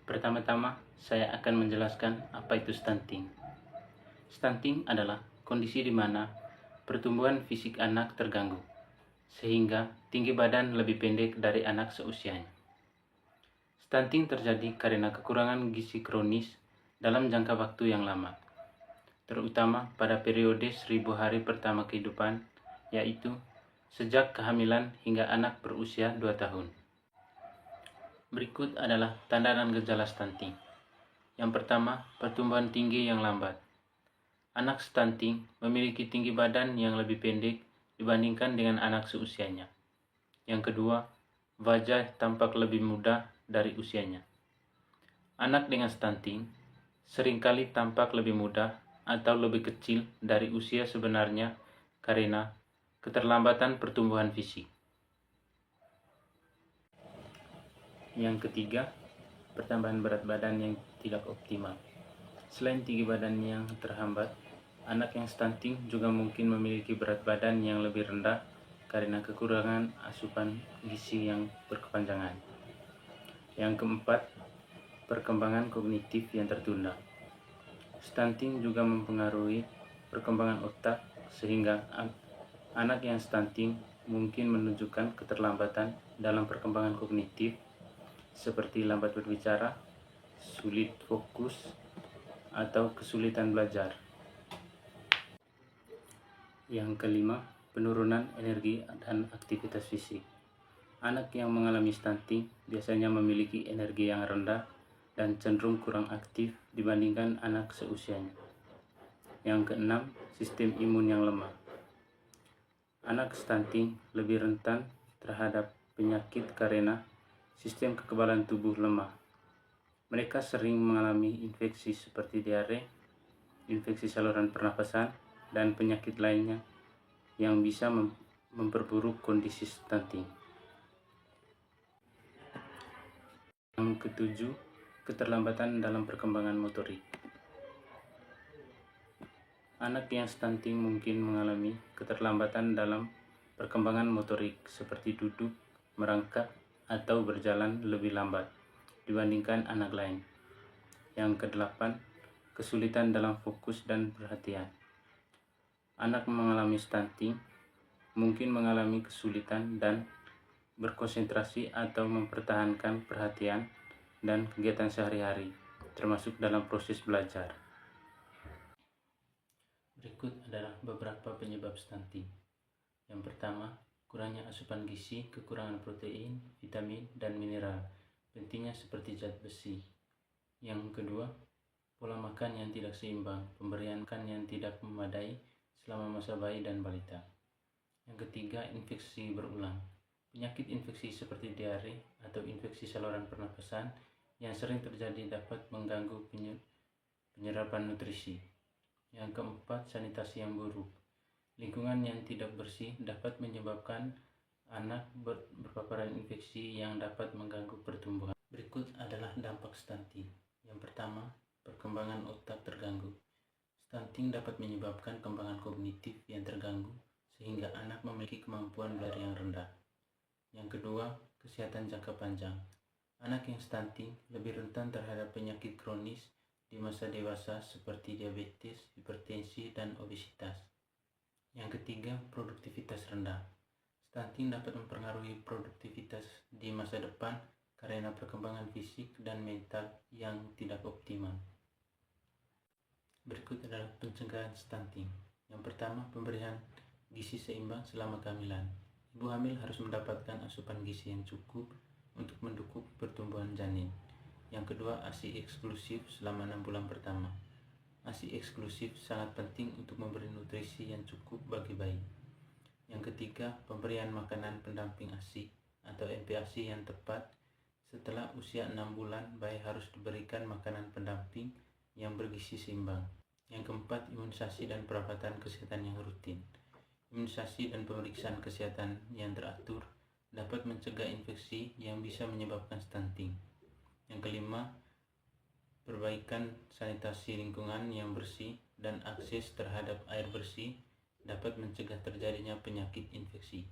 Pertama-tama, saya akan menjelaskan apa itu stunting. Stunting adalah kondisi di mana pertumbuhan fisik anak terganggu, sehingga tinggi badan lebih pendek dari anak seusianya. Stunting terjadi karena kekurangan gizi kronis dalam jangka waktu yang lama, terutama pada periode 1000 hari pertama kehidupan, yaitu sejak kehamilan hingga anak berusia 2 tahun. Berikut adalah tanda dan gejala stunting. Yang pertama, pertumbuhan tinggi yang lambat. Anak stunting memiliki tinggi badan yang lebih pendek dibandingkan dengan anak seusianya. Yang kedua, wajah tampak lebih muda dari usianya. Anak dengan stunting seringkali tampak lebih muda atau lebih kecil dari usia sebenarnya karena keterlambatan pertumbuhan fisik. Yang ketiga, pertambahan berat badan yang tidak optimal. Selain tinggi badan yang terhambat, anak yang stunting juga mungkin memiliki berat badan yang lebih rendah karena kekurangan asupan gizi yang berkepanjangan. Yang keempat, perkembangan kognitif yang tertunda. Stunting juga mempengaruhi perkembangan otak sehingga anak yang stunting mungkin menunjukkan keterlambatan dalam perkembangan kognitif seperti lambat berbicara, sulit fokus, atau kesulitan belajar. Yang kelima, penurunan energi dan aktivitas fisik. Anak yang mengalami stunting biasanya memiliki energi yang rendah dan cenderung kurang aktif dibandingkan anak seusianya. Yang keenam, sistem imun yang lemah. Anak stunting lebih rentan terhadap penyakit karena sistem kekebalan tubuh lemah. Mereka sering mengalami infeksi seperti diare, infeksi saluran pernapasan, dan penyakit lainnya yang bisa memperburuk kondisi stunting. Yang ketujuh, keterlambatan dalam perkembangan motorik. Anak yang stunting mungkin mengalami keterlambatan dalam perkembangan motorik seperti duduk, merangkak, atau berjalan lebih lambat dibandingkan anak lain. Yang kedelapan, kesulitan dalam fokus dan perhatian. Anak mengalami stunting mungkin mengalami kesulitan dan berkonsentrasi atau mempertahankan perhatian dan kegiatan sehari-hari, termasuk dalam proses belajar. Berikut adalah beberapa penyebab stunting. Yang pertama, kurangnya asupan gizi, kekurangan protein, vitamin, dan mineral, pentingnya seperti zat besi. Yang kedua, pola makan yang tidak seimbang, pemberian makan yang tidak memadai selama masa bayi dan balita. Yang ketiga, infeksi berulang. Penyakit infeksi seperti diare atau infeksi saluran pernapasan yang sering terjadi dapat mengganggu penyerapan nutrisi. Yang keempat, sanitasi yang buruk. Lingkungan yang tidak bersih dapat menyebabkan anak berpaparan infeksi yang dapat mengganggu pertumbuhan. Berikut adalah dampak stunting. Yang pertama, perkembangan otak terganggu. Stunting dapat menyebabkan kembangan kognitif yang terganggu sehingga anak memiliki kemampuan belajar yang rendah. Yang kedua, kesehatan jangka panjang. Anak yang stunting lebih rentan terhadap penyakit kronis di masa dewasa seperti diabetes, hipertensi, dan obesitas. Yang ketiga, produktivitas rendah. Stunting dapat mempengaruhi produktivitas di masa depan karena perkembangan fisik dan mental yang tidak optimal. Berikut adalah pencegahan stunting. Yang pertama, pemberian gizi seimbang selama kehamilan. Ibu hamil harus mendapatkan asupan gizi yang cukup untuk mendukung pertumbuhan janin. Yang kedua, ASI eksklusif selama 6 bulan pertama. ASI eksklusif sangat penting untuk memberi nutrisi yang cukup bagi bayi. Yang ketiga, pemberian makanan pendamping ASI atau MPASI yang tepat. Setelah usia 6 bulan, bayi harus diberikan makanan pendamping yang bergizi seimbang. Yang keempat, imunisasi dan perawatan kesehatan yang rutin. Imunisasi dan pemeriksaan kesehatan yang teratur dapat mencegah infeksi yang bisa menyebabkan stunting. Yang kelima, perbaikan sanitasi lingkungan yang bersih dan akses terhadap air bersih dapat mencegah terjadinya penyakit infeksi.